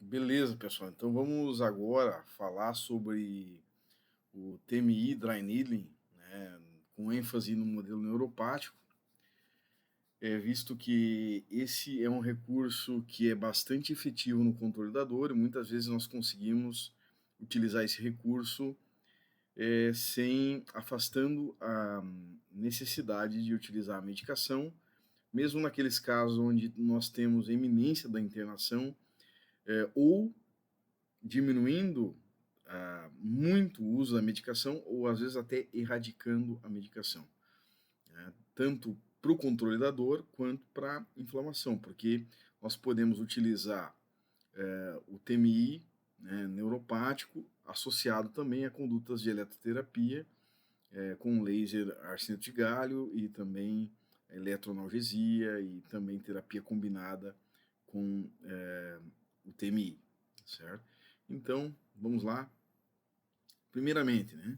Beleza, pessoal. Então vamos agora falar sobre o TMI, Dry Needling, né, com ênfase no modelo neuropático, visto que esse é um recurso que é bastante efetivo no controle da dor e muitas vezes nós conseguimos utilizar esse recurso sem afastando a necessidade de utilizar a medicação, mesmo naqueles casos onde nós temos eminência da internação ou diminuindo muito o uso da medicação ou às vezes até erradicando a medicação, né? Tanto para o controle da dor quanto para a inflamação, porque nós podemos utilizar o TMI, né, neuropático associado também a condutas de eletroterapia com laser arseneto de galho e também eletroanalgesia e também terapia combinada com o TMI, certo? Então, vamos lá. Primeiramente, né,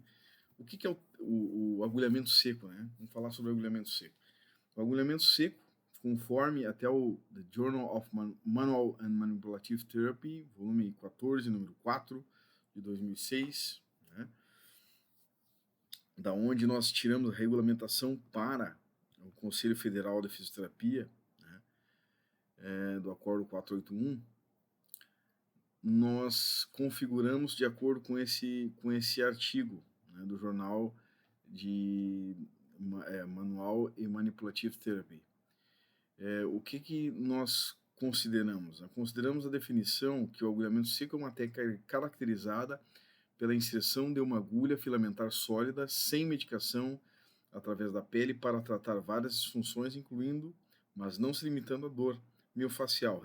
o que é o agulhamento seco, né? Vamos falar sobre o agulhamento seco. O agulhamento seco, conforme até o The Journal of Manual and Manipulative Therapy, volume 14, número 4, de 2006, né, da onde nós tiramos a regulamentação para o Conselho Federal de Fisioterapia, né, do Acordo 481, nós configuramos de acordo com esse artigo, né, do jornal de Manual e Manipulative Therapy. O que nós consideramos? Consideramos a definição que o agulhamento seco é uma técnica caracterizada pela inserção de uma agulha filamentar sólida sem medicação através da pele para tratar várias disfunções, incluindo, mas não se limitando à dor miofascial,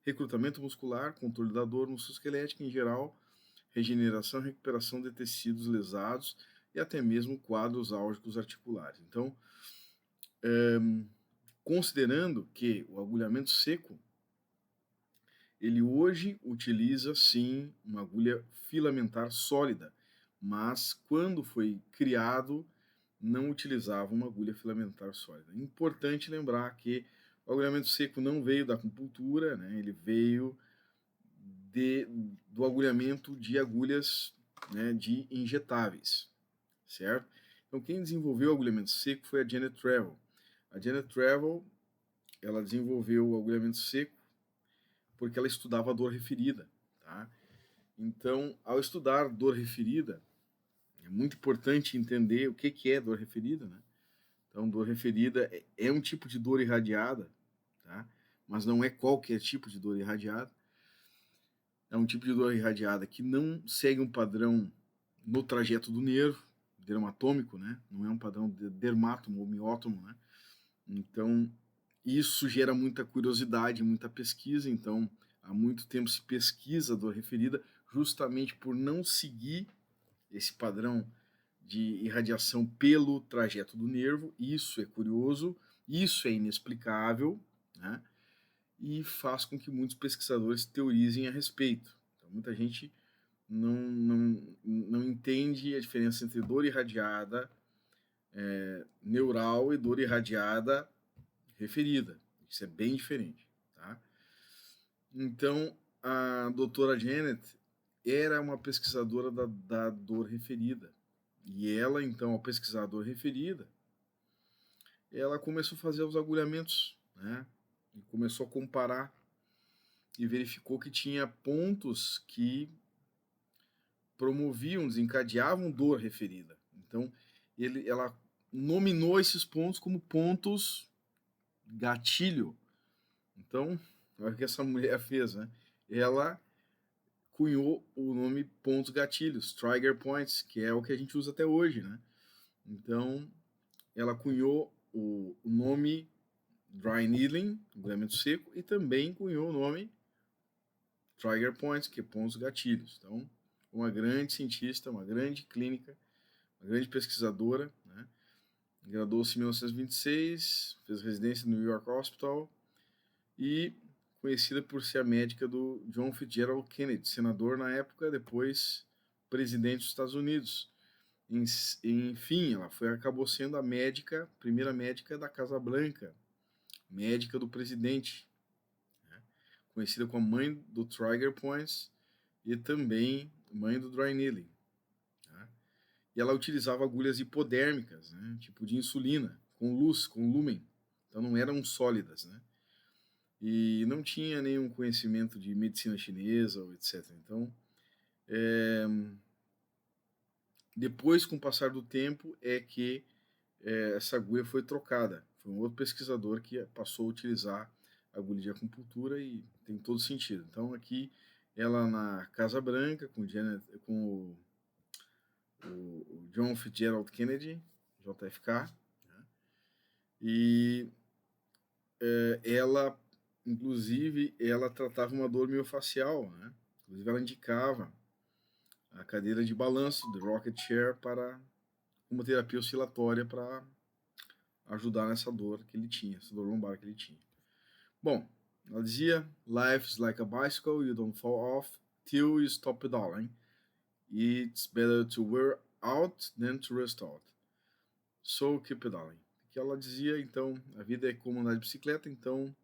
recrutamento muscular, controle da dor musculoesquelética em geral, regeneração e recuperação de tecidos lesados e até mesmo quadros álgicos articulares. Então, considerando que o agulhamento seco, ele hoje utiliza sim uma agulha filamentar sólida, mas quando foi criado não utilizava uma agulha filamentar sólida. É importante lembrar que o agulhamento seco não veio da acupuntura, né? Ele veio do agulhamento de agulhas, né, de injetáveis, certo? Então quem desenvolveu o agulhamento seco foi a Janet Travel. A Janet Travel, ela desenvolveu o agulhamento seco porque ela estudava a dor referida, tá? Então, ao estudar dor referida, é muito importante entender o que é dor referida, né? Então, dor referida é um tipo de dor irradiada, tá? Mas não é qualquer tipo de dor irradiada. É um tipo de dor irradiada que não segue um padrão no trajeto do nervo, dermatômico, né? Não é um padrão de dermátomo ou miótomo, né? Então, isso gera muita curiosidade, muita pesquisa. Então, há muito tempo se pesquisa a dor referida justamente por não seguir esse padrão de irradiação pelo trajeto do nervo. Isso é curioso, isso é inexplicável, né? E faz com que muitos pesquisadores teorizem a respeito. Então, muita gente não entende a diferença entre dor irradiada neural e dor irradiada referida. Isso é bem diferente, tá? Então, a doutora Janet era uma pesquisadora da dor referida. E ela, então, ao pesquisar a dor referida, ela começou a fazer os agulhamentos, né? E começou a comparar e verificou que tinha pontos que promoviam, desencadeavam dor referida. Então, ela nominou esses pontos como pontos gatilho. Então, olha o que essa mulher fez, né? Ela cunhou o nome pontos gatilhos, trigger points, que é o que a gente usa até hoje, né? Então, ela cunhou o nome dry needling, agulhamento seco, e também cunhou o nome trigger points, que é pontos gatilhos. Então, uma grande cientista, uma grande clínica, uma grande pesquisadora, né? Graduou-se em 1926, fez residência no New York Hospital e conhecida por ser a médica do John Fitzgerald Kennedy, senador na época, depois presidente dos Estados Unidos. Enfim, ela acabou sendo a primeira médica da Casa Branca, médica do presidente, né? conhecida como a mãe do Trigger Points e também mãe do Dry Needling. Tá? E ela utilizava agulhas hipodérmicas, né, tipo de insulina, com luz, com lúmen. Então não eram sólidas, né? E não tinha nenhum conhecimento de medicina chinesa, ou etc. Então, depois, com o passar do tempo, é que essa agulha foi trocada. Foi um outro pesquisador que passou a utilizar a agulha de acupuntura e tem todo sentido. Então, aqui, ela na Casa Branca, com o John Fitzgerald Kennedy, JFK, né? E ela, inclusive, ela tratava uma dor miofascial, né? Inclusive, ela indicava a cadeira de balanço, the rocket chair, para uma terapia oscilatória para ajudar nessa dor que ele tinha, essa dor lombar que ele tinha. Bom, ela dizia, life is like a bicycle, you don't fall off till you stop pedaling. It's better to wear out than to rust out. So keep pedaling. Que ela dizia, então, a vida é como andar de bicicleta, então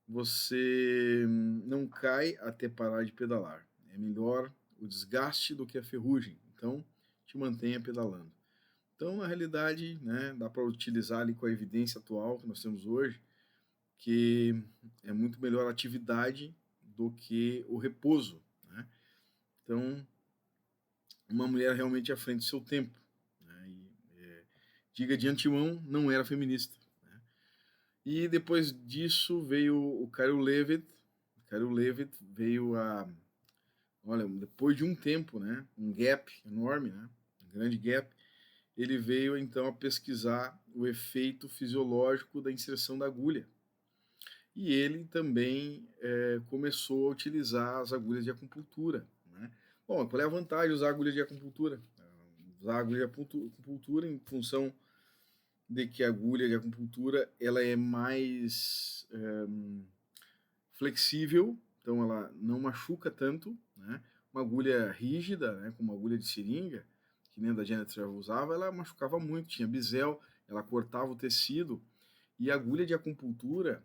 você não cai até parar de pedalar. É melhor o desgaste do que a ferrugem. Então, te mantenha pedalando. Então, na realidade, né, dá para utilizar ali com a evidência atual que nós temos hoje, que é muito melhor a atividade do que o repouso, né? Então, uma mulher realmente à frente do seu tempo, né? Diga de antemão, não era feminista, né? E depois disso veio o Carol Levitt. O Carol Levitt veio olha, depois de um tempo, né, um gap enorme, né, um grande gap, ele veio então a pesquisar o efeito fisiológico da inserção da agulha. E ele também começou a utilizar as agulhas de acupuntura, né? Bom, qual é a vantagem de usar agulha de acupuntura? Usar agulha de acupuntura em função de que a agulha de acupuntura ela é mais flexível, então ela não machuca tanto, né? Uma agulha rígida, né, como uma agulha de seringa, que nem a da Janet Trevor usava, ela machucava muito, tinha bisel, ela cortava o tecido, e a agulha de acupuntura,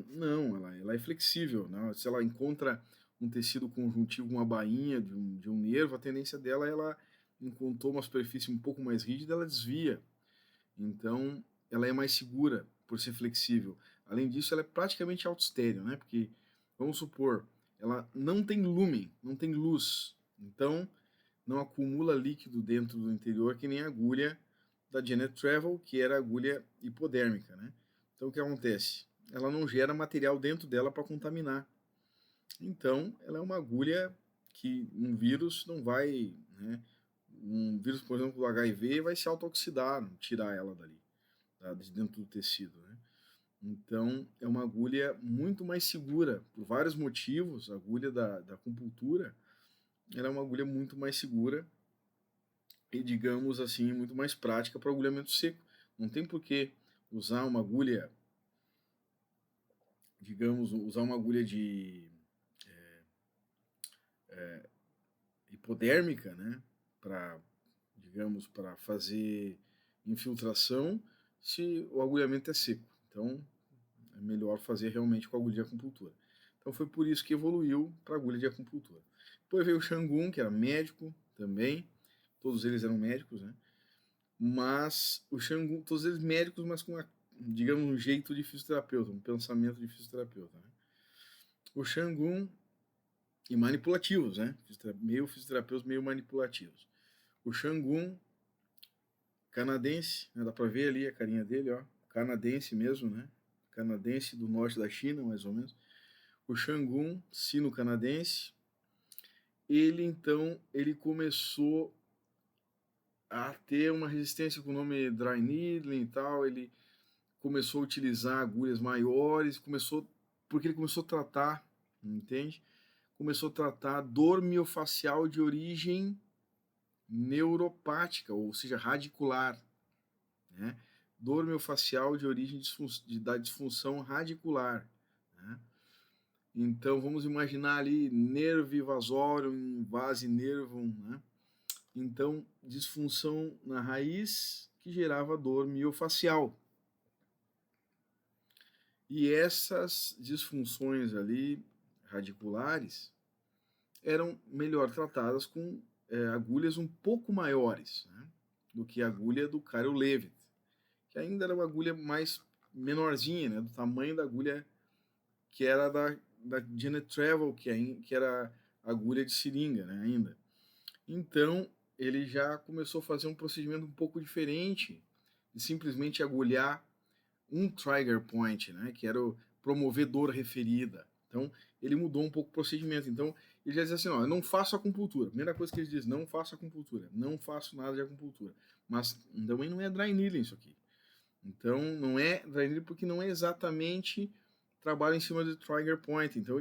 não, ela é flexível, né? Se ela encontra um tecido conjuntivo, uma bainha de um nervo, a tendência dela, ela encontrou uma superfície um pouco mais rígida, ela desvia. Então, ela é mais segura por ser flexível. Além disso, ela é praticamente auto-estéreo, né? Porque, vamos supor, ela não tem lúmen, não tem luz. Então, não acumula líquido dentro do interior que nem a agulha da Janet Travel, que era agulha hipodérmica, né? Então, o que acontece? Ela não gera material dentro dela para contaminar. Então, ela é uma agulha que um vírus não vai, né? Um vírus, por exemplo, do HIV, vai se auto-oxidar, tirar ela dali, tá? De dentro do tecido, né? Então, é uma agulha muito mais segura, por vários motivos. A agulha da acupuntura, ela é uma agulha muito mais segura e, digamos assim, muito mais prática para agulhamento seco. Não tem por que usar uma agulha, digamos, usar uma agulha de hipodérmica, né, para, digamos, para fazer infiltração, se o agulhamento é seco. Então, é melhor fazer realmente com agulha de acupuntura. Então, foi por isso que evoluiu para agulha de acupuntura. Depois veio o Shangun, que era médico também, todos eles eram médicos, né? Mas o Shangun, todos eles médicos, mas com, digamos, um jeito de fisioterapeuta, um pensamento de fisioterapeuta, né? O Shangun, e manipulativos, né? Meio fisioterapeutas, meio manipulativos. O Shangun, canadense, né? Dá para ver ali a carinha dele, ó, canadense mesmo, né? Canadense do norte da China, mais ou menos. O Shangun, sino-canadense, ele então, ele começou a ter uma resistência com o nome Dry Needling e tal, ele começou a utilizar agulhas maiores, porque ele começou a tratar, entende? Começou a tratar dor miofascial de origem neuropática, ou seja, radicular, né? Dor miofascial de origem da disfunção radicular, né? Então, vamos imaginar ali nervo vasorium, vase nervum, né? Então, disfunção na raiz que gerava dor miofacial. E essas disfunções ali radiculares eram melhor tratadas com agulhas um pouco maiores, né, do que a agulha do Carol Levitt, que ainda era uma agulha mais menorzinha, né, do tamanho da agulha que era da Janet Travel, que era agulha de seringa, né, ainda. Então, ele já começou a fazer um procedimento um pouco diferente de simplesmente agulhar um trigger point, né, que era o promover dor referida. Então, ele mudou um pouco o procedimento. Então, ele já dizia assim, ó, eu não faço acupuntura. Primeira coisa que ele diz, não faço acupuntura. Não faço nada de acupuntura. Mas também não é dry needling isso aqui. Então, não é dry needling porque não é exatamente trabalho em cima do trigger point. Então,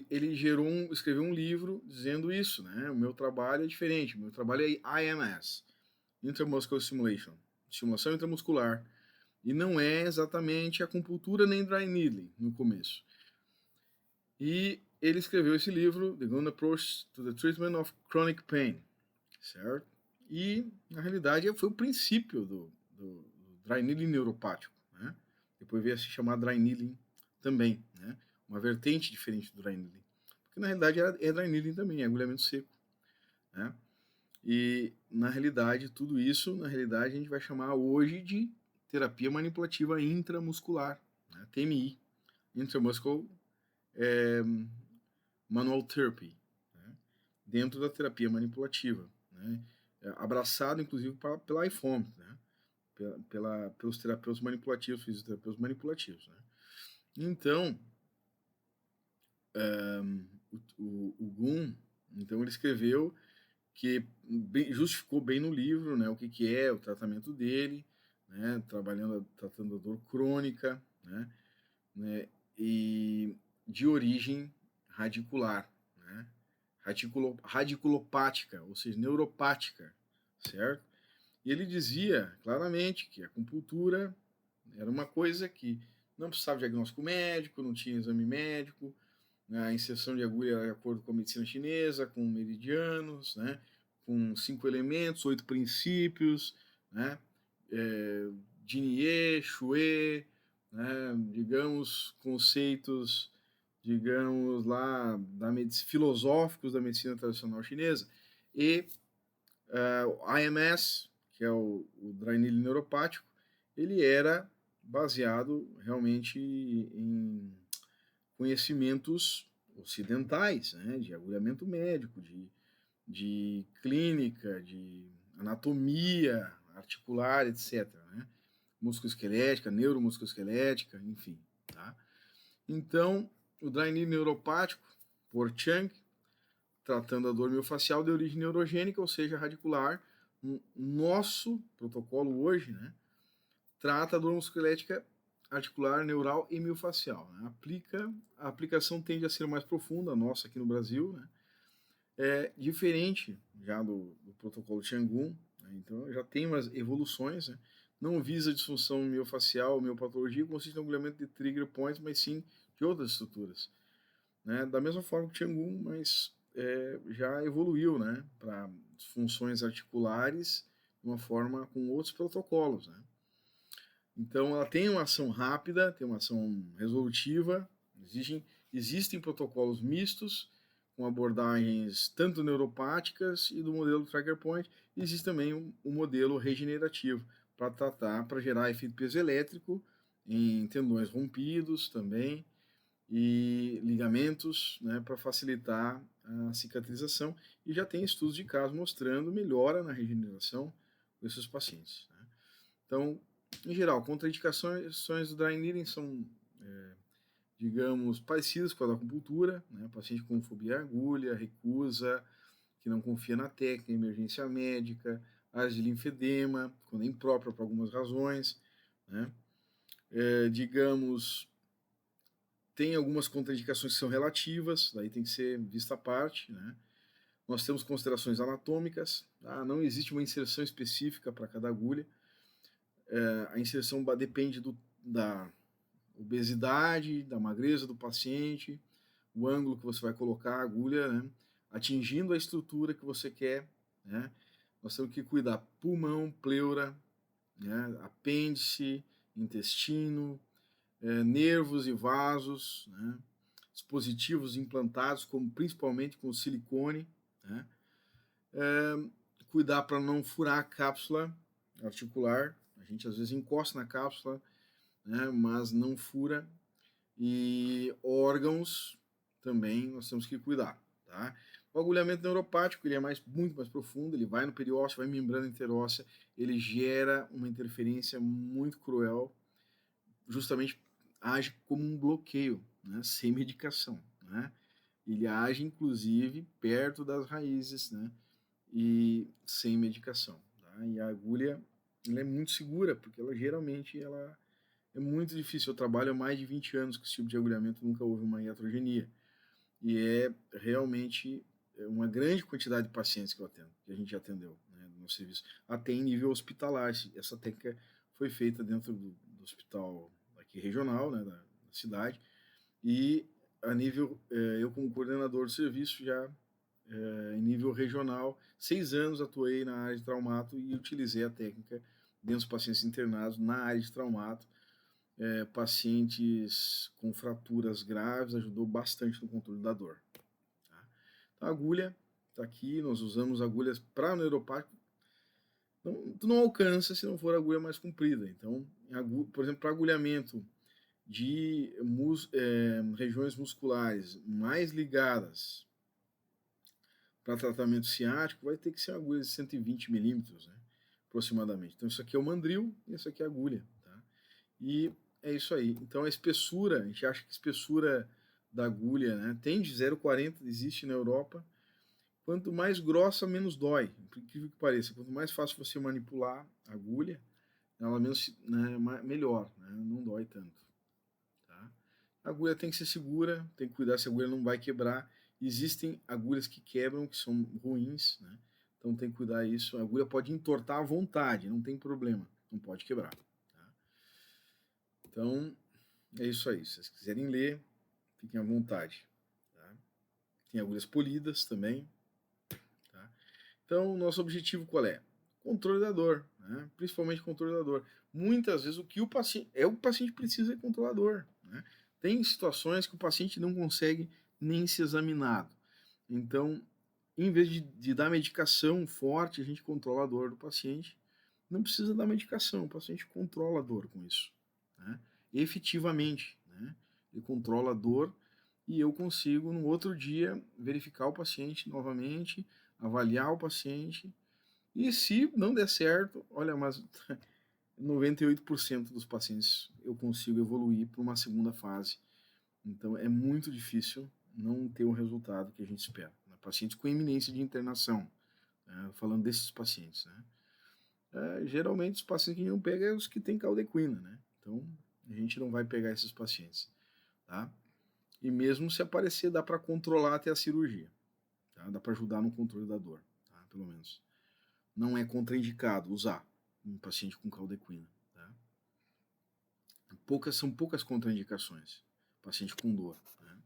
ele escreveu um livro dizendo isso, né? O meu trabalho é diferente. O meu trabalho é IMS, Intramuscular Stimulation, estimulação intramuscular. E não é exatamente acupuntura nem dry needling no começo. E ele escreveu esse livro, The Good Approach to the Treatment of Chronic Pain, certo? E, na realidade, foi o princípio do dry needling neuropático, né? Depois veio a se chamar dry needling também, né? Uma vertente diferente do dry needling. Porque, na realidade, é dry needling também, é agulhamento seco, né? E, na realidade, tudo isso, na realidade, a gente vai chamar hoje de terapia manipulativa intramuscular, né? TMI, Intramuscular Manual Therapy, né? Dentro da terapia manipulativa, né? Abraçado, inclusive, pela IFOM, né? Pelos terapeutas manipulativos, fisioterapeutas manipulativos, né? Então, o Gun, então ele escreveu que justificou bem no livro, né, o que é o tratamento dele, né, tratando a dor crônica, né, e de origem radicular, né, radiculopática, ou seja, neuropática, certo? E ele dizia claramente que a acupuntura era uma coisa que não precisava de diagnóstico médico, não tinha exame médico, né, a inserção de agulha era de acordo com a medicina chinesa, com meridianos, né, com 5 elementos, 8 princípios, né, Jinie, Xue, né, digamos, conceitos, digamos lá, filosóficos da medicina tradicional chinesa, e o IMS, que é o dry needling neuropático, ele era baseado realmente em conhecimentos ocidentais, né, de agulhamento médico, de clínica, de anatomia articular, etc. Né? Musculoesquelética, neuromusculoesquelética, enfim. Tá? Então, o dry needling neuropático, por Chang, tratando a dor miofascial de origem neurogênica, ou seja, radicular. Nosso protocolo hoje, né, trata a dor musculoesquelética articular, neural e miofascial. Né? A aplicação tende a ser mais profunda, a nossa aqui no Brasil, né? É diferente já do protocolo Tiangun, né? Então já tem umas evoluções, né? Não visa disfunção miofacial ou miopatologia, consiste no agulhamento de trigger points, mas sim de outras estruturas. Né? Da mesma forma que o Tiangun, mas já evoluiu, né, para funções articulares de uma forma com outros protocolos, né? Então, ela tem uma ação rápida, tem uma ação resolutiva, existem protocolos mistos, com abordagens tanto neuropáticas e do modelo Trigger Point, e existe também o modelo regenerativo, para gerar efeito piezoelétrico em tendões rompidos também, e ligamentos, né, para facilitar a cicatrização, e já tem estudos de caso mostrando melhora na regeneração desses pacientes. Né? Então, em geral, contraindicações do dry needling são, digamos, parecidas com a da acupuntura, né? Paciente com fobia à agulha, recusa, que não confia na técnica, emergência médica, áreas de linfedema, quando é imprópria por algumas razões, né? Digamos, tem algumas contraindicações que são relativas, daí tem que ser vista à parte, né? Nós temos considerações anatômicas, tá? Não existe uma inserção específica para cada agulha, a inserção depende da obesidade, da magreza do paciente, o ângulo que você vai colocar a agulha, né, atingindo a estrutura que você quer. Né? Nós temos que cuidar pulmão, pleura, né, apêndice, intestino, nervos e vasos, né? Dispositivos implantados, como principalmente com silicone, né? Cuidar para não furar a cápsula articular. A gente às vezes encosta na cápsula, né? Mas não fura. E órgãos também nós temos que cuidar, tá? O agulhamento neuropático, ele é muito mais profundo, ele vai no periósteo, vai em membrana interóssea, ele gera uma interferência muito cruel, justamente age como um bloqueio, né, sem medicação, né? Ele age, inclusive, perto das raízes, né, e sem medicação, tá? E a agulha, ela é muito segura, porque ela geralmente, ela é muito difícil. Eu trabalho há mais de 20 anos com esse tipo de agulhamento, nunca houve uma iatrogenia. E é realmente uma grande quantidade de pacientes que eu atendo, que a gente atendeu, né, no nosso serviço, até em nível hospitalar. Essa técnica foi feita dentro do hospital aqui regional, né, da cidade, e a nível, eu como coordenador do serviço já em nível regional, 6 anos atuei na área de traumato e utilizei a técnica dentro dos pacientes internados na área de traumato, pacientes com fraturas graves, ajudou bastante no controle da dor. Tá? Então, a agulha está aqui, nós usamos agulhas para neuropático. Tu não alcança se não for agulha mais comprida. Então, por exemplo, para agulhamento de regiões musculares mais ligadas para tratamento ciático, vai ter que ser uma agulha de 120 milímetros, né, aproximadamente. Então, isso aqui é o mandril e isso aqui é a agulha. Tá? E é isso aí. Então, a espessura, a gente acha que a espessura da agulha, né, tem de 0,40, existe na Europa. Quanto mais grossa, menos dói, por incrível que pareça. Quanto mais fácil você manipular a agulha, ela menos, né, melhor, né, não dói tanto. Tá? A agulha tem que ser segura, tem que cuidar se a agulha não vai quebrar. Existem agulhas que quebram, que são ruins, né? Então tem que cuidar disso. A agulha pode entortar à vontade, não tem problema, não pode quebrar. Tá? Então, é isso aí. Se vocês quiserem ler, fiquem à vontade. Tá? Tem agulhas polidas também. Tá? Então, nosso objetivo qual é? Controle da dor, né? Principalmente controle da dor. Muitas vezes o que o paciente precisa é controlador. Né? Tem situações que o paciente não consegue nem ser examinado. Então, em vez de dar medicação forte, a gente controla a dor do paciente. Não precisa dar medicação, o paciente controla a dor com isso. Né? Efetivamente, né? Ele controla a dor e eu consigo, no outro dia, verificar o paciente novamente, avaliar o paciente. E se não der certo, olha, mas 98% dos pacientes eu consigo evoluir para uma segunda fase. Então é muito difícil não ter o resultado que a gente espera. Né? Pacientes com iminência de internação, né? Falando desses pacientes, né? Geralmente os pacientes que a gente não pega é os que têm caldequina, né? Então a gente não vai pegar esses pacientes, tá? E mesmo se aparecer, dá para controlar até a cirurgia, tá? Dá para ajudar no controle da dor, tá? Pelo menos. Não é contraindicado usar um paciente com caldequina, tá? São poucas contraindicações, paciente com dor, né?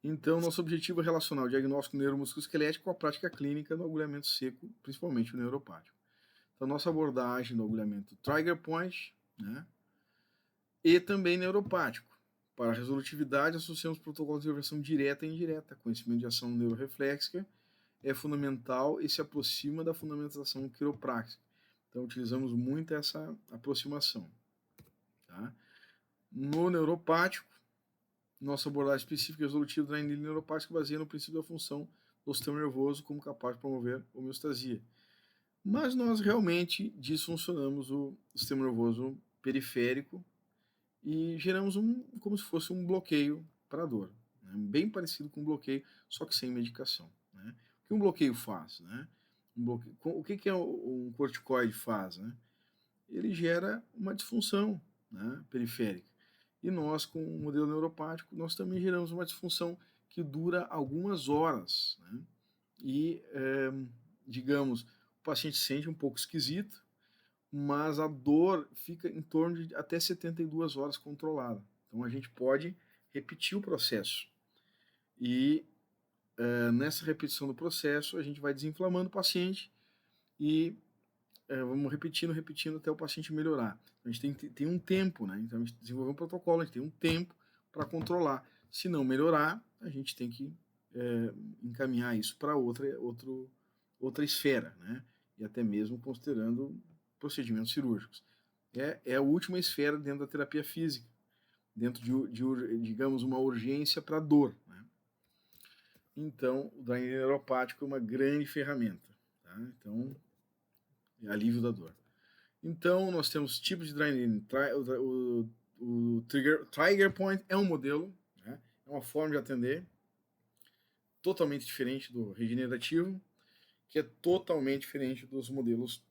Então, nosso objetivo é relacionar o diagnóstico neuromusculoesquelético com a prática clínica no agulhamento seco, principalmente o neuropático. Então, nossa abordagem no agulhamento trigger point, né? E também neuropático. Para a resolutividade, associamos protocolos de intervenção direta e indireta. Conhecimento de ação neuroreflexica é fundamental e se aproxima da fundamentação quiroprática. Então, utilizamos muito essa aproximação. Tá? No neuropático, nossa abordagem específica e resolutiva da anilha neuropática baseia no princípio da função do sistema nervoso como capaz de promover homeostasia. Mas nós realmente disfuncionamos o sistema nervoso periférico e geramos como se fosse um bloqueio para a dor. Né? Bem parecido com um bloqueio, só que sem medicação. Né? O que um bloqueio faz? Né? O que um corticoide faz? Né? Ele gera uma disfunção, né, periférica. E nós, com o modelo neuropático, nós também geramos uma disfunção que dura algumas horas. Né? E, digamos, o paciente se sente um pouco esquisito, mas a dor fica em torno de até 72 horas controlada. Então a gente pode repetir o processo. E nessa repetição do processo, a gente vai desinflamando o paciente e vamos repetindo até o paciente melhorar. A gente tem um tempo, né? Então a gente desenvolveu um protocolo, a gente tem um tempo para controlar. Se não melhorar, a gente tem que encaminhar isso para outra esfera, né? E até mesmo considerando procedimentos cirúrgicos. É a última esfera dentro da terapia física, dentro digamos, uma urgência para dor, né? Então, o drainage neuropático é uma grande ferramenta, tá? Então, é alívio da dor. Então, nós temos tipos de dry needling. O trigger point é um modelo, né? É uma forma de atender totalmente diferente do regenerativo, que é totalmente diferente dos modelos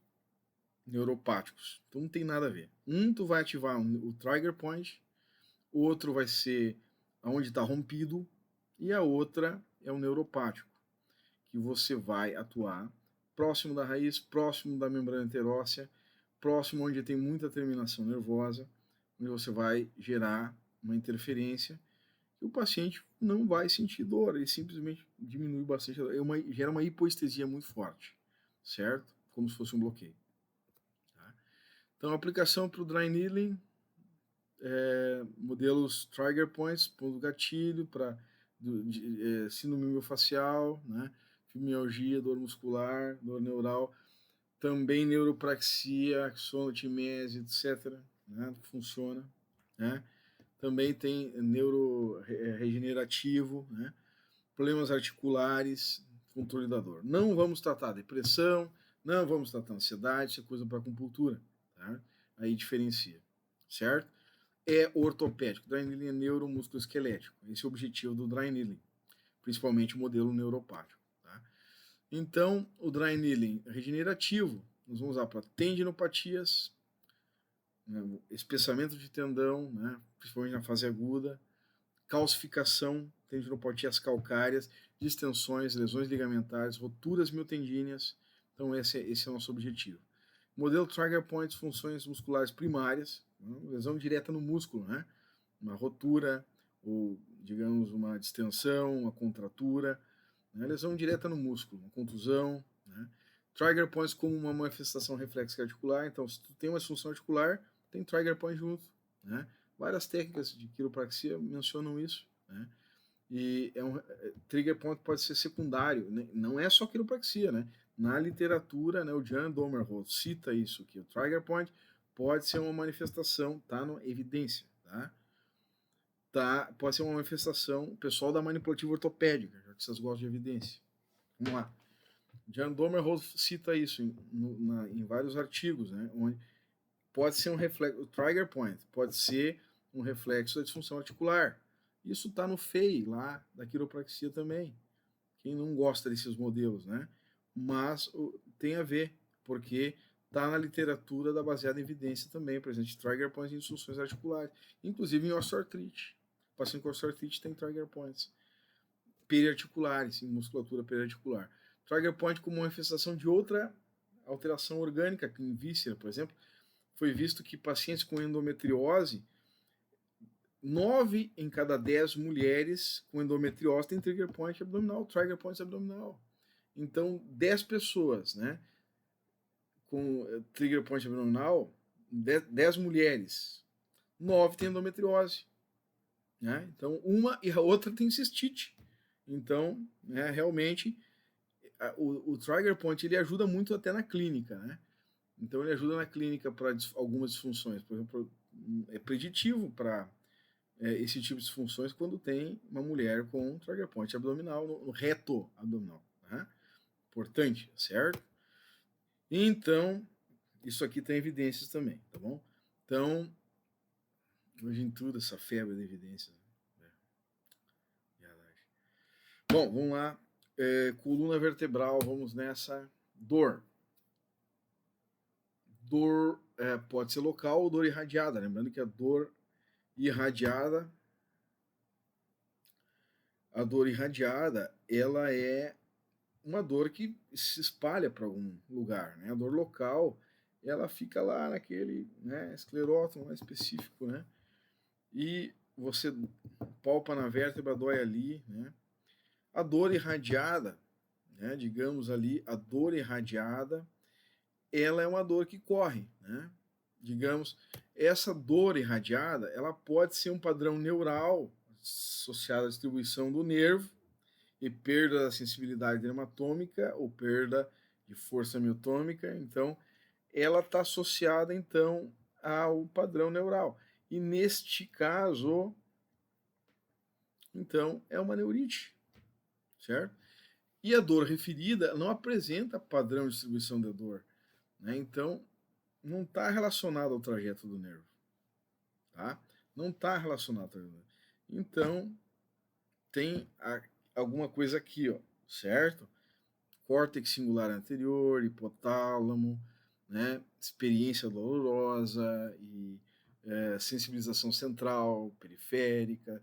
neuropáticos. Então, não tem nada a ver. Tu vai ativar o trigger point, o outro vai ser onde está rompido, e a outra é o neuropático, que você vai atuar próximo da raiz, próximo da membrana interóssea, próximo onde tem muita terminação nervosa, onde você vai gerar uma interferência e o paciente não vai sentir dor, ele simplesmente diminui bastante, gera uma hipoestesia muito forte, certo? Como se fosse um bloqueio. Tá? Então, a aplicação para o dry needling, modelos trigger points, ponto gatilho, para síndrome miofascial, né? Fibromialgia, dor muscular, dor neural, também neuropraxia, sonotimese, etc. Né? Funciona. Né? Também tem neuroregenerativo, né? Problemas articulares, controle da dor. Não vamos tratar depressão, não vamos tratar ansiedade, isso é coisa para acupuntura. Tá? Aí diferencia, certo? É ortopédico, dry needling é neuromusculoesquelético. Esse é o objetivo do dry needling, principalmente o modelo neuropático. Tá? Então, o dry needling regenerativo, nós vamos usar para tendinopatias, né, espessamento de tendão, né, principalmente na fase aguda, calcificação, tendinopatias calcárias, distensões, lesões ligamentares, roturas miotendíneas. Então, esse é o nosso objetivo. Modelo Trigger Points, funções musculares primárias, lesão direta no músculo, né? Uma rotura, ou, digamos, uma distensão, uma contratura, né? Lesão direta no músculo, uma contusão, né? Trigger Points como uma manifestação reflexa articular, então se tu tem uma disfunção articular, tem Trigger Point junto, né? Várias técnicas de quiropraxia mencionam isso, né? E trigger point pode ser secundário, né? Não é só quiropraxia, né? Na literatura, né, o Jan Domerholt cita isso, que o trigger point pode ser uma manifestação, tá na evidência, tá? Pode ser uma manifestação, pessoal da manipulativa ortopédica, já que vocês gostam de evidência. Vamos lá. Jan Domerholt cita isso em vários artigos, né? Onde pode ser um reflexo, o trigger point pode ser um reflexo da disfunção articular. Isso está no FEI, lá da quiropraxia também. Quem não gosta desses modelos, né? Mas tem a ver, porque está na literatura da baseada em evidência também, por exemplo, de trigger points em disfunções articulares, inclusive em osteoartrite. O paciente com osteoartrite tem trigger points periarticulares, em musculatura periarticular. Trigger point como manifestação de outra alteração orgânica, em víscera, por exemplo, foi visto que pacientes com endometriose, 9 em cada 10 mulheres com endometriose têm trigger point abdominal, trigger point abdominal. Então, 10 pessoas, né, com trigger point abdominal, 10 mulheres, 9 têm endometriose. Né? Então, uma e a outra tem cistite. Então, né, realmente, o trigger point ele ajuda muito até na clínica, né? Então, ele ajuda na clínica para algumas disfunções. Por exemplo, é preditivo para esse tipo de disfunções quando tem uma mulher com um trigger point abdominal, no reto abdominal. Né? Importante, certo? Então, isso aqui tem evidências também, tá bom? Então, hoje em tudo, essa febre de evidências. Né? Bom, vamos lá. Coluna vertebral, vamos nessa. Dor. Dor pode ser local ou dor irradiada. Lembrando que a dor irradiada, ela é uma dor que se espalha para algum lugar. Né? A dor local, ela fica lá naquele, né, esclerótomo mais específico, né? E você palpa na vértebra, dói ali, né? A dor irradiada, né, digamos ali, a dor irradiada, ela é uma dor que corre, né? Digamos, essa dor irradiada, ela pode ser um padrão neural associado à distribuição do nervo e perda da sensibilidade dermatômica ou perda de força miotômica. Então, ela está associada, então, ao padrão neural. E neste caso, então, é uma neurite, certo? E a dor referida não apresenta padrão de distribuição da dor, né? Então, não está relacionado ao trajeto do nervo, tá? Não está relacionado ao trajeto do nervo. Então, tem alguma coisa aqui, ó, certo? Córtex singular anterior, hipotálamo, né? Experiência dolorosa e sensibilização central, periférica.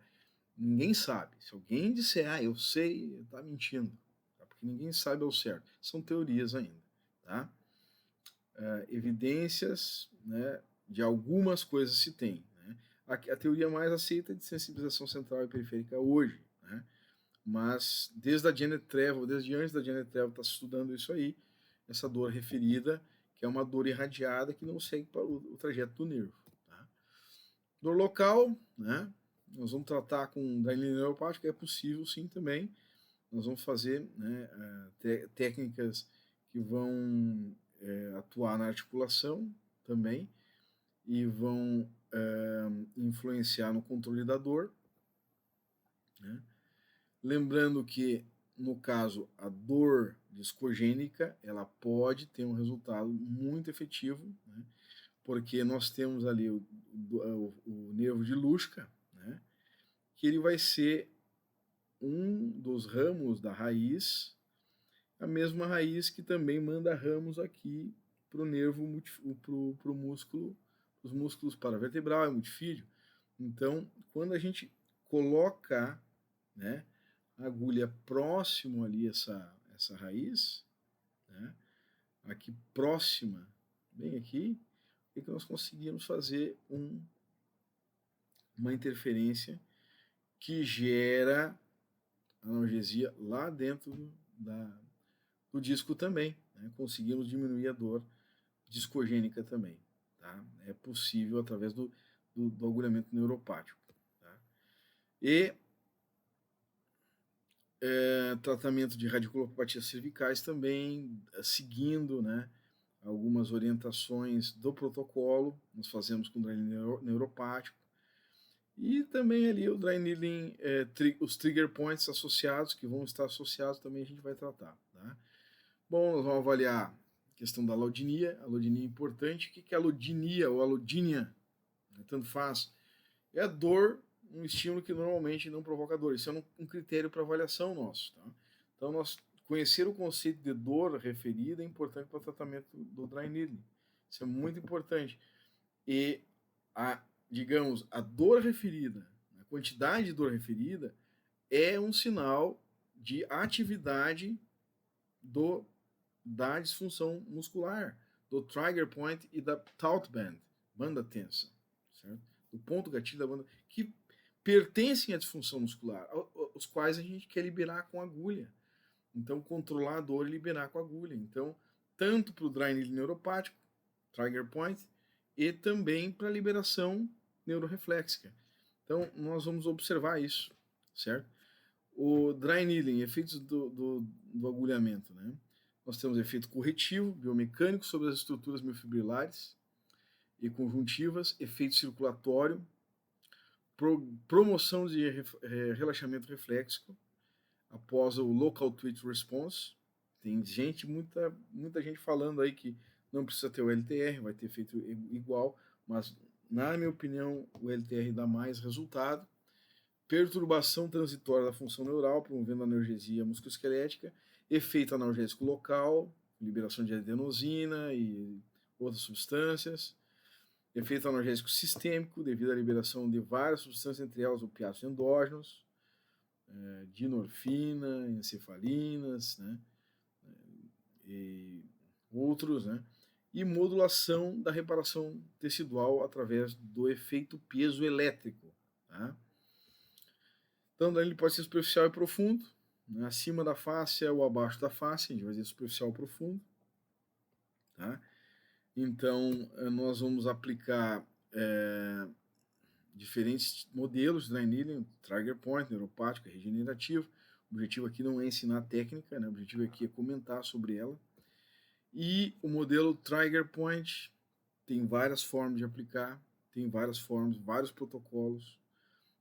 Ninguém sabe. Se alguém disser, ah, eu sei, está mentindo, tá? Porque ninguém sabe ao certo. São teorias ainda, tá? Evidências, né, de algumas coisas se tem. Né? A teoria mais aceita é de sensibilização central e periférica hoje, né? Mas desde a Janet Trevor, desde antes da Janet Trevor está estudando isso aí, essa dor referida, que é uma dor irradiada que não segue para o trajeto do nervo. Tá? Dor local, né? Nós vamos tratar com Drainilina neuropática, é possível sim também. Nós vamos fazer, né, técnicas que vão atuar na articulação também e vão influenciar no controle da dor, né? Lembrando que, no caso, a dor discogênica, ela pode ter um resultado muito efetivo, né? Porque nós temos ali o nervo de Luschka, né? Que ele vai ser um dos ramos da raiz, a mesma raiz que também manda ramos aqui para o nervo, para o músculo, os músculos paravertebral e multifídio. Então, quando a gente coloca, né, a agulha próximo ali essa raiz, né, aqui próxima, bem aqui, é que nós conseguimos fazer uma interferência que gera analgesia lá dentro do disco também. Né? Conseguimos diminuir a dor discogênica também. Tá? É possível através do agulhamento neuropático. Tá? E tratamento de radiculopatias cervicais também, seguindo, né, algumas orientações do protocolo, nós fazemos com dry needling neuropático, e também ali o dry needling, os trigger points associados, que vão estar associados também a gente vai tratar. Tá? Bom, nós vamos avaliar a questão da alodinia. A alodinia é importante. O que é alodinia ou alodínia? Tanto faz. É a dor, um estímulo que normalmente não provoca dor. Isso é um critério para avaliação nosso. Tá? Então, nós conhecer o conceito de dor referida é importante para o tratamento do dry needling. Isso é muito importante. E, digamos, a dor referida, a quantidade de dor referida, é um sinal de atividade da disfunção muscular, do trigger point e da taut band, banda tensa, certo? Do ponto gatilho da banda, que pertencem à disfunção muscular, os quais a gente quer liberar com agulha. Então, controlar a dor e liberar com agulha. Então, tanto para o dry needling neuropático, trigger point, e também para a liberação neuroreflexica. Então, nós vamos observar isso, certo? O dry needling, efeitos do agulhamento, né? Nós temos efeito corretivo, biomecânico sobre as estruturas miofibrilares e conjuntivas, efeito circulatório, promoção de relaxamento reflexivo após o local twitch response. Tem gente, muita gente falando aí que não precisa ter o LTR, vai ter efeito igual, mas na minha opinião o LTR dá mais resultado. Perturbação transitória da função neural, promovendo analgesia musculoesquelética, efeito analgésico local, liberação de adenosina e outras substâncias, efeito analgésico sistêmico, devido à liberação de várias substâncias, entre elas opiáceos endógenos, dinorfina, encefalinas, né, e outros, né, e modulação da reparação tecidual através do efeito piezoelétrico. Tá? Então, ele pode ser superficial e profundo, acima da face ou abaixo da face, a gente vai dizer superficial ou profundo. Tá? Então, nós vamos aplicar diferentes modelos de dry needling, trigger point, neuropático, regenerativo. O objetivo aqui não é ensinar técnica, né? O objetivo aqui é comentar sobre ela. E o modelo trigger point tem várias formas de aplicar, tem várias formas, vários protocolos.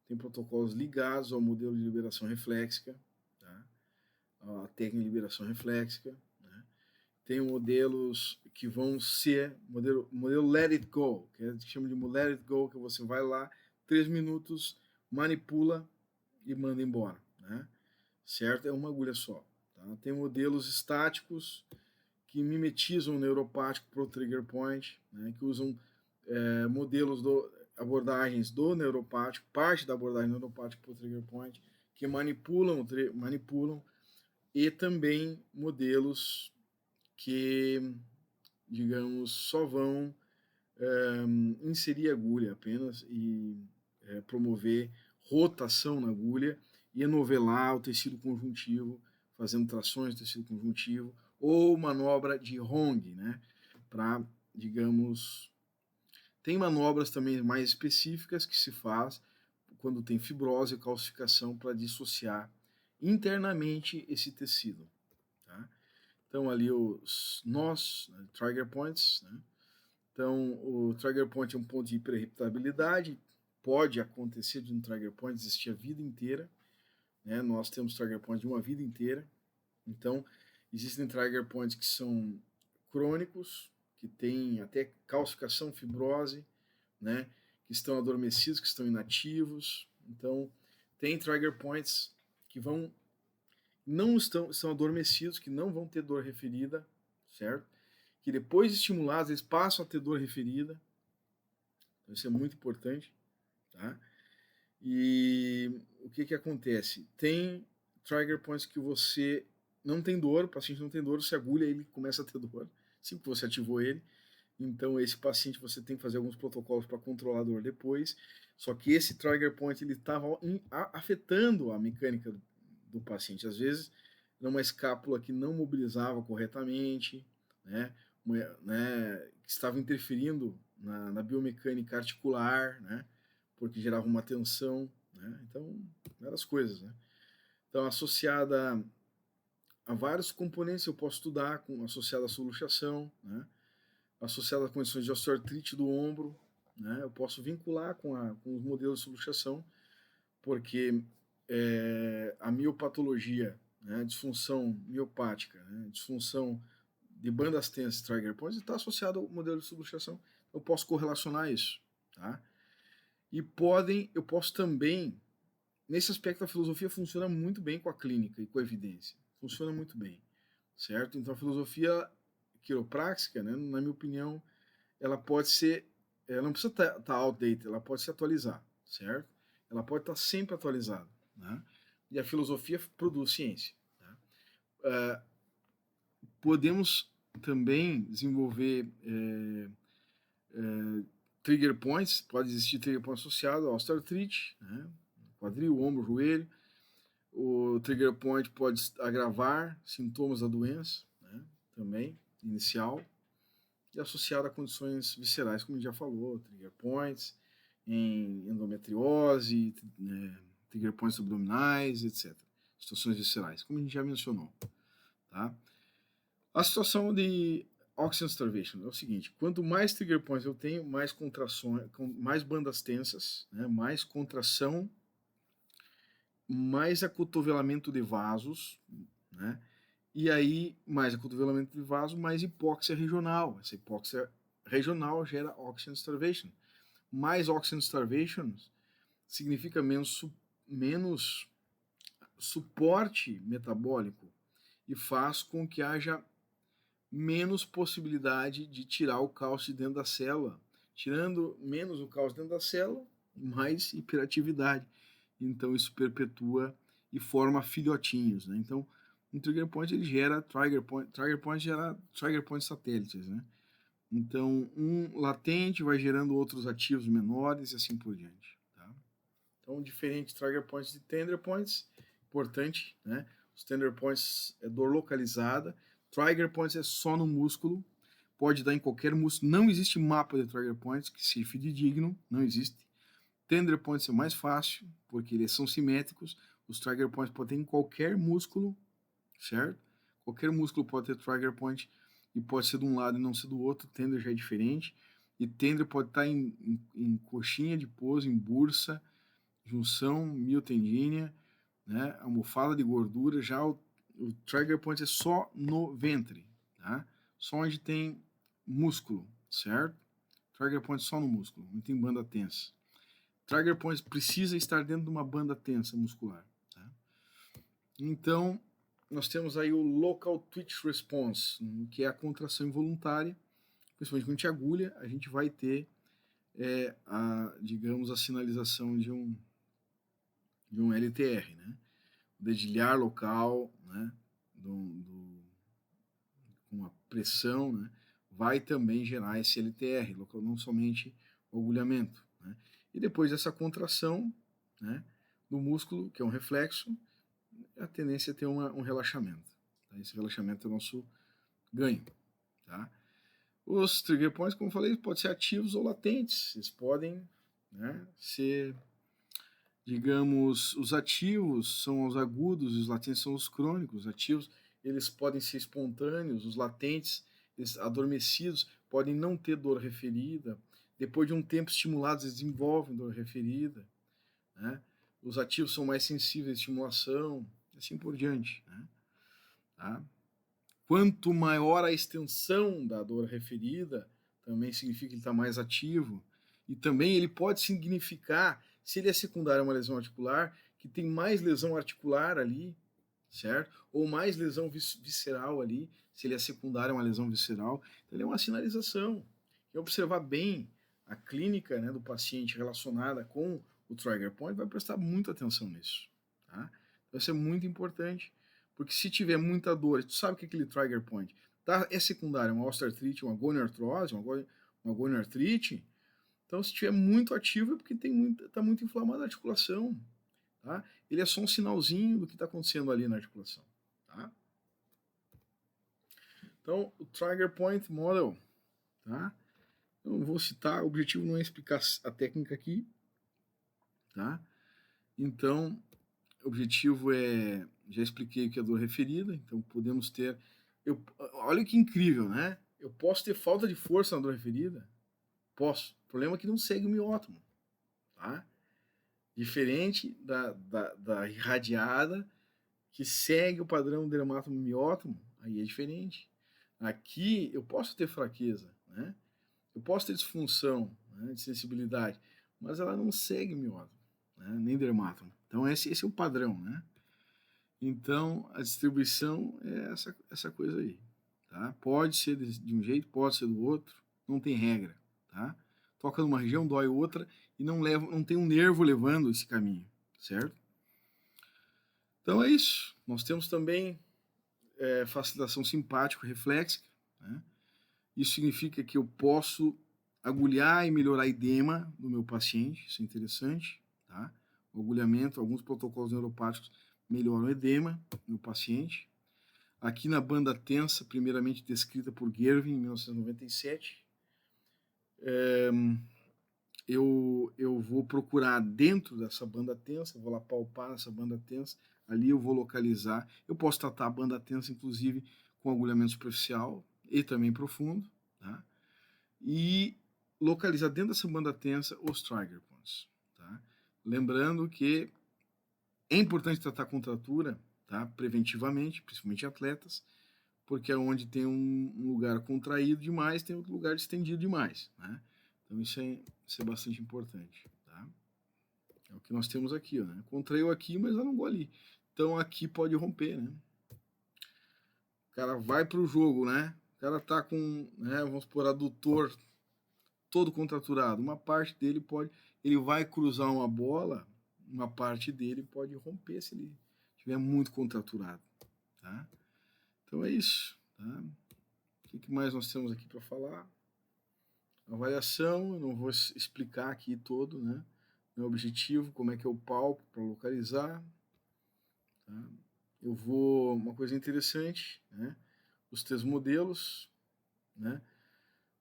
Tem protocolos ligados ao modelo de liberação reflexica, tá? A técnica de liberação reflexica, né? Tem modelos que vão ser modelo Let It Go, que a gente chama de Let It Go, que você vai lá, 3 minutos, manipula e manda embora, né? Certo? É uma agulha só. Tá? Tem modelos estáticos que mimetizam o neuropático para o trigger point, né? Que usam modelos abordagens do neuropático, parte da abordagem neuropática para o trigger point, que manipulam, e também modelos que, digamos, só vão inserir agulha apenas e promover rotação na agulha e enovelar o tecido conjuntivo, fazendo trações do tecido conjuntivo, ou manobra de Hong, né? Para, digamos, tem manobras também mais específicas que se faz quando tem fibrose e calcificação para dissociar internamente esse tecido. Tá? Então, ali os nós, né, trigger points, né? Então, o trigger point é um ponto de hiperreptabilidade, pode acontecer de um trigger point existir a vida inteira, né? Nós temos trigger points de uma vida inteira, então existem trigger points que são crônicos, que têm até calcificação, fibrose, né? Que estão adormecidos, que estão inativos. Então, tem trigger points que não estão adormecidos, que não vão ter dor referida, certo? Que depois de estimulados, eles passam a ter dor referida. Então, isso é muito importante, tá? E o que acontece? Tem trigger points que você não tem dor, o paciente não tem dor, você agulha, ele começa a ter dor, assim que você ativou ele. Então, esse paciente você tem que fazer alguns protocolos para controlar a dor depois. Só que esse trigger point ele estava afetando a mecânica do paciente. Às vezes, numa escápula que não mobilizava corretamente, né, que estava interferindo na biomecânica articular, né, porque gerava uma tensão. Né, então, várias coisas. Né. Então, associada a vários componentes eu posso estudar, associada à soluçação, né, associada a condições de osteoartrite do ombro, né? Eu posso vincular com os modelos de subluxação, porque a miopatologia, né, disfunção miopática, né, disfunção de bandas tensas trigger points está associado ao modelo de subluxação. Eu posso correlacionar isso, tá? E eu posso também, nesse aspecto a filosofia funciona muito bem com a clínica e com a evidência, funciona muito bem, certo? Então a filosofia quiropráxica, né, na minha opinião, ela pode ser, ela não precisa estar outdated, ela pode se atualizar, certo? Ela pode estar sempre atualizada, né? E a filosofia produz ciência. Tá? Podemos também desenvolver trigger points, pode existir trigger point associado ao osteoartrite, né? Quadril, ombro, joelho. O trigger point pode agravar sintomas da doença, né? Também, inicial, e associado a condições viscerais, como a gente já falou, trigger points, em endometriose, trigger points abdominais, etc. Situações viscerais, como a gente já mencionou. Tá? A situação de oxygen starvation é o seguinte: quanto mais trigger points eu tenho, mais contrações, mais bandas tensas, né, mais contração, mais acotovelamento de vasos, né? E aí, mais acotovelamento de vaso, mais hipóxia regional. Essa hipóxia regional gera oxygen starvation. Mais oxygen starvation significa menos suporte metabólico e faz com que haja menos possibilidade de tirar o cálcio de dentro da célula. Tirando menos o cálcio dentro da célula, mais hiperatividade. Então isso perpetua e forma filhotinhos, né? Então, um trigger point ele gera trigger point gera trigger point satélites, né? Então, um latente vai gerando outros ativos menores e assim por diante, tá? Então, diferentes trigger points de tender points, importante, né? Os tender points é dor localizada, trigger points é só no músculo, pode dar em qualquer músculo. Não existe mapa de trigger points que seja fidedigno, não existe. Tender points é mais fácil, porque eles são simétricos. Os trigger points podem ter em qualquer músculo, certo? Qualquer músculo pode ter trigger point e pode ser de um lado e não ser do outro. Tender já é diferente. E tender pode estar em coxinha de pouso, em bursa, junção miotendínea, né? Almofada de gordura. Já o trigger point é só no ventre, tá? Só onde tem músculo, certo? Trigger point só no músculo, não tem banda tensa. Trigger point precisa estar dentro de uma banda tensa muscular, tá? Então, nós temos aí o local twitch response, que é a contração involuntária. Principalmente quando a gente agulha, a gente vai ter, digamos, a sinalização de um LTR, né? O dedilhar local, né? Com a pressão, né? Vai também gerar esse LTR, local, não somente o agulhamento, né? E depois dessa contração, né, do músculo, que é um reflexo, a tendência é ter um relaxamento. Tá? Esse relaxamento é o nosso ganho, tá? Os trigger points, como eu falei, podem ser ativos ou latentes. Eles podem, né, ser, digamos, os ativos são os agudos, os latentes são os crônicos. Os ativos, eles podem ser espontâneos, os latentes, eles adormecidos, podem não ter dor referida. Depois de um tempo estimulados, eles desenvolvem dor referida, né? Os ativos são mais sensíveis à estimulação, assim por diante, né? Tá? Quanto maior a extensão da dor referida, também significa que ele está mais ativo. E também ele pode significar, se ele é secundário a uma lesão articular, que tem mais lesão articular ali, certo? Ou mais lesão visceral ali, se ele é secundário a uma lesão visceral. Então, ele é uma sinalização. E observar bem a clínica, né, do paciente relacionada com o trigger point, vai prestar muita atenção nisso. Tá? Então, isso é muito importante. Porque se tiver muita dor, tu sabe que aquele trigger point é secundário, uma osteoartrite, uma gonioartrose, uma gonioartrite. Então, se estiver muito ativo é porque está muito inflamada a articulação. Tá? Ele é só um sinalzinho do que está acontecendo ali na articulação. Tá? Então, o trigger point model, tá? Eu não vou citar, o objetivo não é explicar a técnica aqui, tá? Então, o objetivo é, já expliquei o que é dor referida, então podemos ter, olha que incrível, né? Eu posso ter falta de força na dor referida? Posso. O problema é que não segue o miótomo, tá? Diferente da irradiada, que segue o padrão dermatomiótomo, aí é diferente. Aqui eu posso ter fraqueza, né? Eu posso ter disfunção, né, de sensibilidade, mas ela não segue miótomo, né, nem dermátomo. Então esse é o padrão, né? Então a distribuição é essa coisa aí, tá? Pode ser de um jeito, pode ser do outro, não tem regra, tá? Toca numa região, dói outra e não tem um nervo levando esse caminho, certo? Então é isso. Nós temos também facilitação simpático-reflexiva, né? Isso significa que eu posso agulhar e melhorar edema do meu paciente, isso é interessante, tá? O agulhamento, alguns protocolos neuropáticos melhoram o edema no paciente. Aqui na banda tensa, primeiramente descrita por Gervin em 1997, eu vou procurar dentro dessa banda tensa, vou lá palpar essa banda tensa, ali eu vou localizar. Eu posso tratar a banda tensa, inclusive, com agulhamento superficial e também profundo, tá? E localizar dentro dessa banda tensa os trigger points, tá? Lembrando que é importante tratar a contratura, tá? Preventivamente, principalmente em atletas, porque é onde tem um lugar contraído demais, tem outro lugar estendido demais, né? Então isso é bastante importante, tá? É o que nós temos aqui, né? Contraiu aqui, mas alongou ali. Então aqui pode romper, né? O cara vai pro jogo, né? O cara tá com, né, vamos supor, adutor todo contraturado. Uma parte dele ele vai cruzar uma bola, uma parte dele pode romper se ele estiver muito contraturado, tá? Então é isso, tá? O que mais nós temos aqui para falar? Avaliação, eu não vou explicar aqui todo, né? Meu objetivo, como é que eu palpo para localizar, tá? Uma coisa interessante, né? Os três modelos, né?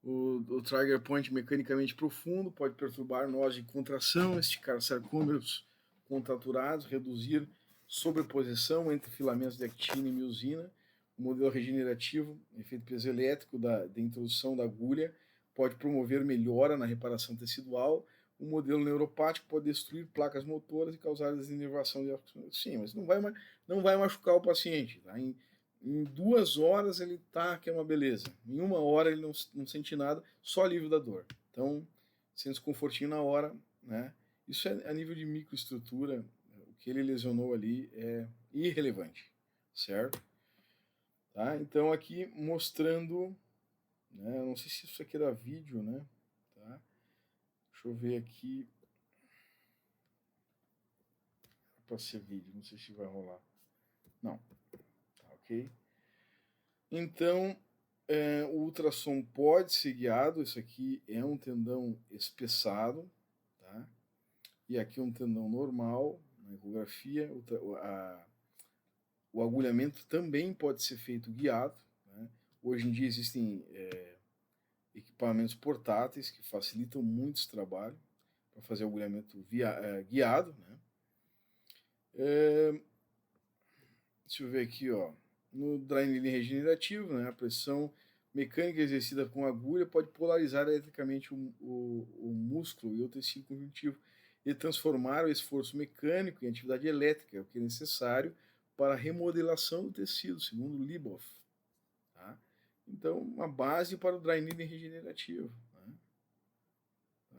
O trigger point mecanicamente profundo pode perturbar nós de contração, esticar sarcômeros contraturados, reduzir sobreposição entre filamentos de actina e miosina. O modelo regenerativo, efeito piezoelétrico da introdução da agulha, pode promover melhora na reparação tecidual. O modelo neuropático pode destruir placas motoras e causar desinervação de... Sim, mas não vai machucar o paciente. Tá? Em 2 horas ele tá, que é uma beleza. Em 1 hora ele não sente nada, só alívio da dor. Então, sente desconfortinho na hora, né? Isso é a nível de microestrutura, o que ele lesionou ali é irrelevante, certo? Tá? Então aqui mostrando, né? Não sei se isso aqui era vídeo, né? Tá? Deixa eu ver aqui. Para ser vídeo, não sei se vai rolar. Não, tá ok? Então, o ultrassom pode ser guiado. Isso aqui é um tendão espessado, tá? E aqui um tendão normal, na ecografia. O agulhamento também pode ser feito guiado, né? Hoje em dia existem equipamentos portáteis que facilitam muito esse trabalho para fazer o agulhamento guiado, né? Deixa eu ver aqui, ó. No dry needling regenerativo, né, a pressão mecânica exercida com agulha pode polarizar eletricamente o músculo e o tecido conjuntivo e transformar o esforço mecânico em atividade elétrica, o que é necessário para a remodelação do tecido, segundo Liboff. Tá? Então, uma base para o dry needling regenerativo. Né?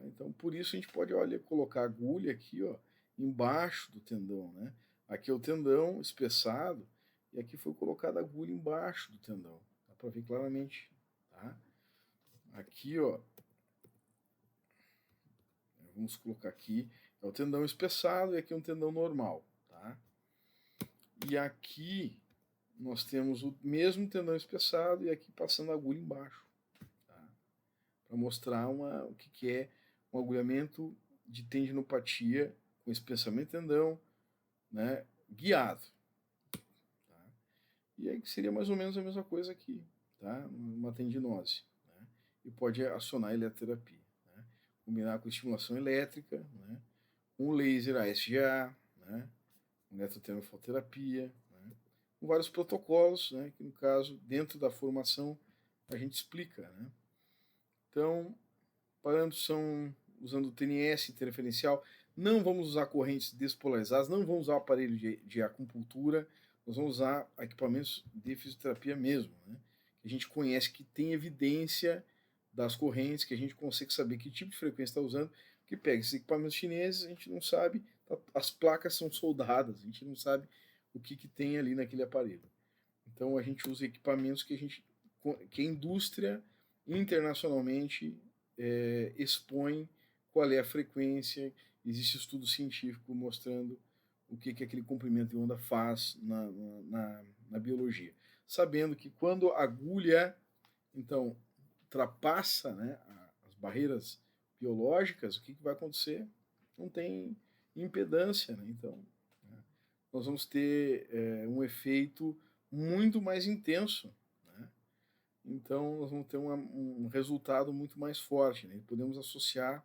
Então, por isso a gente pode, olha, colocar a agulha aqui, ó, embaixo do tendão, né? Aqui é o tendão espessado e aqui foi colocada a agulha embaixo do tendão. Dá para ver claramente, tá? Aqui, ó, vamos colocar aqui, é o tendão espessado e aqui é um tendão normal, tá? E aqui nós temos o mesmo tendão espessado e aqui passando a agulha embaixo, tá? Para mostrar o que é um agulhamento de tendinopatia com espessamento de tendão, né, guiado. Tá? E aí seria mais ou menos a mesma coisa aqui, tá? Uma tendinose. Né? E pode acionar a eletroterapia. Né? Combinar com estimulação elétrica, né? Um laser ASGA, né? Eletrotermofoterapia, né? Com vários protocolos, né? Que no caso, dentro da formação, a gente explica. Né? Então, parâmetros são usando o TNS interferencial. Não vamos usar correntes despolarizadas, não vamos usar aparelho de acupuntura, nós vamos usar equipamentos de fisioterapia mesmo, né? Que a gente conhece, que tem evidência das correntes, que a gente consegue saber que tipo de frequência está usando, que pega esses equipamentos chineses, a gente não sabe, as placas são soldadas, a gente não sabe o que tem ali naquele aparelho. Então a gente usa equipamentos que a indústria internacionalmente expõe qual é a frequência. Existe estudo científico mostrando o que aquele comprimento de onda faz na biologia. Sabendo que quando a agulha, então, ultrapassa, né, as barreiras biológicas, o que vai acontecer? Não tem impedância, né? Então, né, nós vamos ter um efeito muito mais intenso. Né? Então, nós vamos ter um resultado muito mais forte. Né? Podemos associar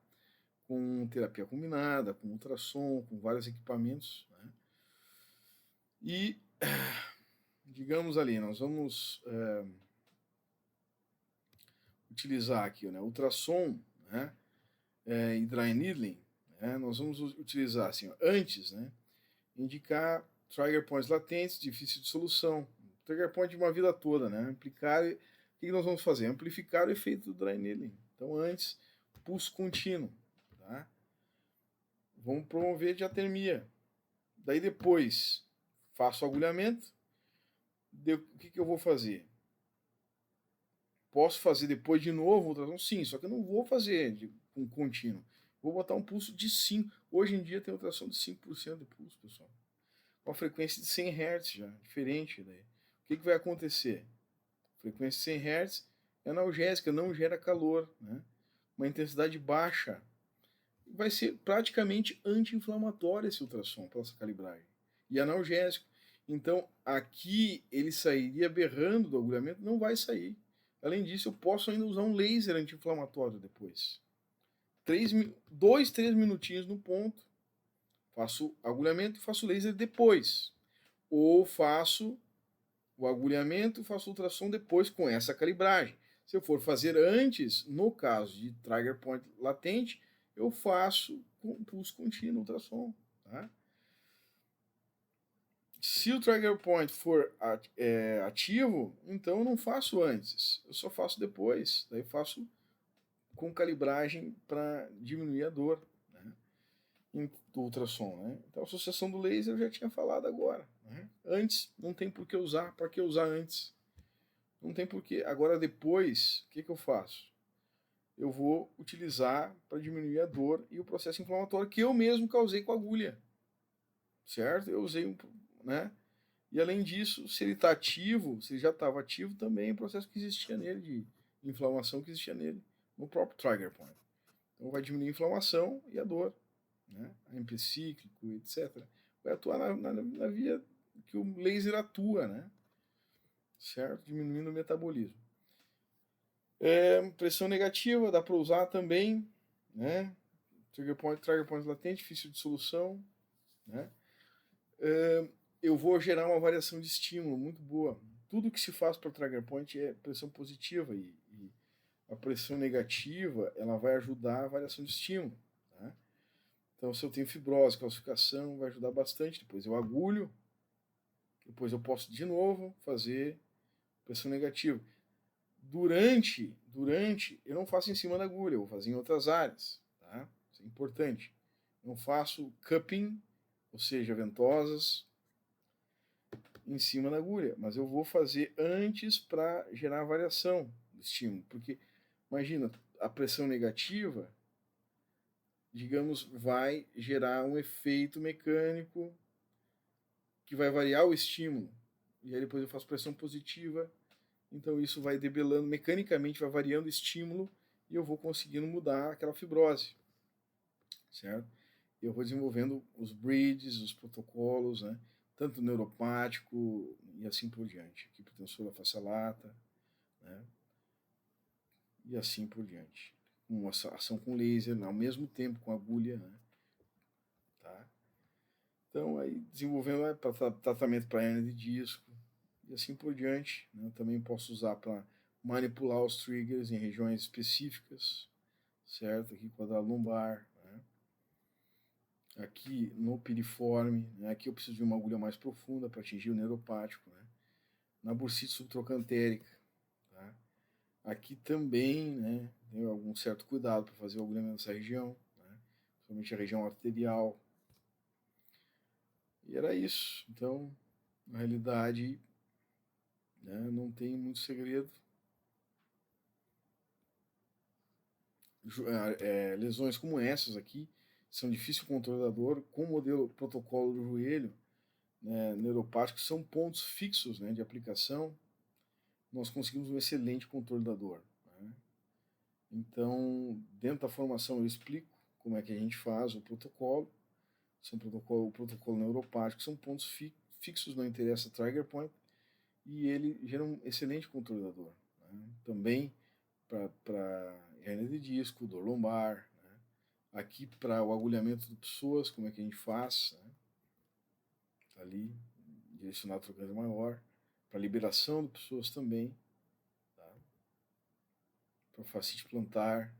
com terapia combinada, com ultrassom, com vários equipamentos. Né? E, digamos ali, nós vamos utilizar aqui, né, ultrassom, né, e dry needling, né, nós vamos utilizar assim, ó, antes, né, indicar trigger points latentes, difícil de solução. Trigger point de uma vida toda, né? Amplificar, o que nós vamos fazer? Amplificar o efeito do dry needling. Então, antes, pulso contínuo. Tá? Vamos promover diatermia. Daí depois, faço o agulhamento. O que eu vou fazer? Posso fazer depois de novo ultrassom? Sim, só que eu não vou fazer com contínuo. Vou botar um pulso de 5. Hoje em dia tem ultrassom de 5% de pulso, pessoal. Com a frequência de 100 Hz já, diferente daí. O que vai acontecer? Frequência de 100 Hz é analgésica, não gera calor, né? Uma intensidade baixa. Vai ser praticamente anti-inflamatório esse ultrassom pela essa calibragem. E analgésico. Então, aqui ele sairia berrando do agulhamento, não vai sair. Além disso, eu posso ainda usar um laser anti-inflamatório depois. 2, 3 minutinhos no ponto, faço agulhamento e faço laser depois. Ou faço o agulhamento e faço ultrassom depois com essa calibragem. Se eu for fazer antes, no caso de trigger point latente, eu faço com pulso contínuo ultrassom. Tá? Se o trigger point for ativo, então eu não faço antes, eu só faço depois. Daí faço com calibragem para diminuir a dor, né, do ultrassom. Né? Então a associação do laser eu já tinha falado agora. Né? Antes, não tem por que usar. Para que usar antes? Não tem por que. Agora depois, o que eu faço? Eu vou utilizar para diminuir a dor e o processo inflamatório que eu mesmo causei com a agulha. Certo? Eu usei né? E além disso, se ele está ativo, se ele já estava ativo, também o processo que existia nele, de inflamação que existia nele, no próprio trigger point. Então vai diminuir a inflamação e a dor, né? AMP cíclico, etc. Vai atuar na via que o laser atua, né? Certo? Diminuindo o metabolismo. Pressão negativa, dá para usar também, né? Trigger point latente, difícil de solução, né? Eu vou gerar uma variação de estímulo muito boa. Tudo que se faz para o trigger point é pressão positiva e a pressão negativa ela vai ajudar a variação de estímulo. Tá? Então, se eu tenho fibrose, calcificação, vai ajudar bastante. Depois eu agulho, depois eu posso de novo fazer pressão negativa. Durante, eu não faço em cima da agulha, eu vou fazer em outras áreas. Tá? Isso é importante. Não faço cupping, ou seja, ventosas, em cima da agulha, mas eu vou fazer antes para gerar variação do estímulo, porque imagina, a pressão negativa, digamos, vai gerar um efeito mecânico que vai variar o estímulo, e aí depois eu faço pressão positiva, então isso vai debelando, mecanicamente vai variando o estímulo e eu vou conseguindo mudar aquela fibrose, certo? Eu vou desenvolvendo os bridges, os protocolos, né? Tanto neuropático e assim por diante. Aqui pretensor da face lata, né? E assim por diante. Uma ação com laser, ao mesmo tempo com agulha, né? Tá? Então, aí desenvolvendo tratamento para hernia de disco e assim por diante. Né? Eu também posso usar para manipular os triggers em regiões específicas, certo? Aqui quadrado lombar, né? Aqui no piriforme, né? Aqui eu preciso de uma agulha mais profunda para atingir o neuropático, né? Na bursite subtrocantérica, tá? Aqui também, né, tem algum certo cuidado para fazer o agulhamento nessa região, né? Principalmente a região arterial. E era isso. Então, na realidade, né, não tem muito segredo. Lesões como essas aqui são difícil controle da dor, com o modelo protocolo do joelho, né, neuropático, são pontos fixos, né, de aplicação, nós conseguimos um excelente controle da dor. Né? Então, dentro da formação eu explico como é que a gente faz o protocolo, o protocolo neuropático, são pontos fixos, não interessa trigger point, e ele gera um excelente controle da dor. Né? Também para hernia de disco, dor lombar, né? Aqui para o agulhamento de pessoas, como é que a gente faz, né? Tá ali, direcionado para o câncer maior, para liberação de pessoas também, tá? Para fascite plantar,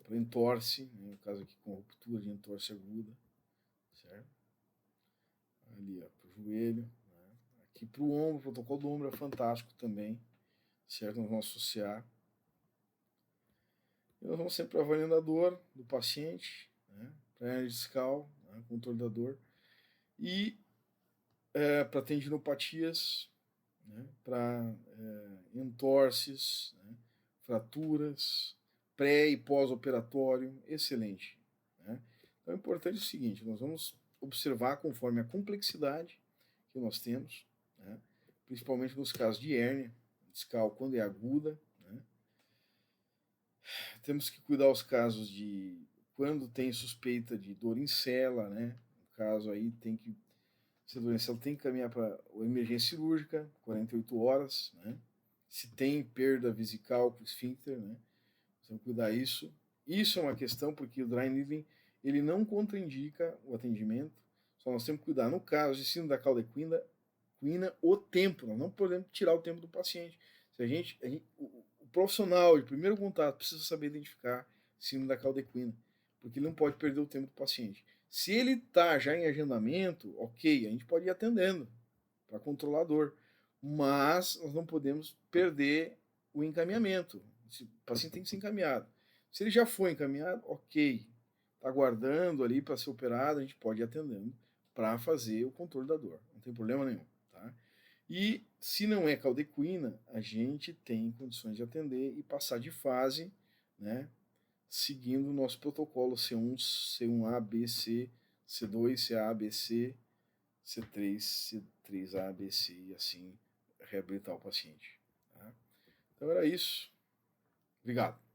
para entorse, né? No caso aqui com ruptura de entorse aguda, certo? Ali, para o joelho, né? Aqui para o ombro, o protocolo do ombro é fantástico também, certo? Nós vamos associar. E nós vamos sempre avaliando a dor do paciente, né? Para hernia discal, né? Controle da dor. E para tendinopatias, né? Para entorses, né? Fraturas, pré e pós-operatório, excelente. Né? Então é importante o seguinte, nós vamos observar conforme a complexidade que nós temos, né? Principalmente nos casos de hérnia discal, quando é aguda, né? Temos que cuidar os casos de quando tem suspeita de dor em cela, né? No caso aí tem que, se a dor em cela tem que caminhar para a emergência cirúrgica, 48 horas, né? se tem perda vesical com o esfíncter, né? Precisamos cuidar isso. Isso é uma questão porque o dry needling ele não contraindica o atendimento, só nós temos que cuidar. No caso de síndrome da cauda equina, o tempo, nós não podemos tirar o tempo do paciente. Se o profissional de primeiro contato precisa saber identificar síndrome da cauda equina, porque ele não pode perder o tempo do paciente. Se ele está já em agendamento, ok, a gente pode ir atendendo para controlar a dor, mas nós não podemos perder o encaminhamento. O paciente tem que ser encaminhado. Se ele já foi encaminhado, ok, está aguardando ali para ser operado, a gente pode ir atendendo para fazer o controle da dor, não tem problema nenhum. Tá? E se não é cauda equina, a gente tem condições de atender e passar de fase, né, seguindo o nosso protocolo C1, C1A, B, C, C2, CA, B, C, C3, C3A, B, C e assim reabilitar o paciente. Tá? Então era isso. Obrigado.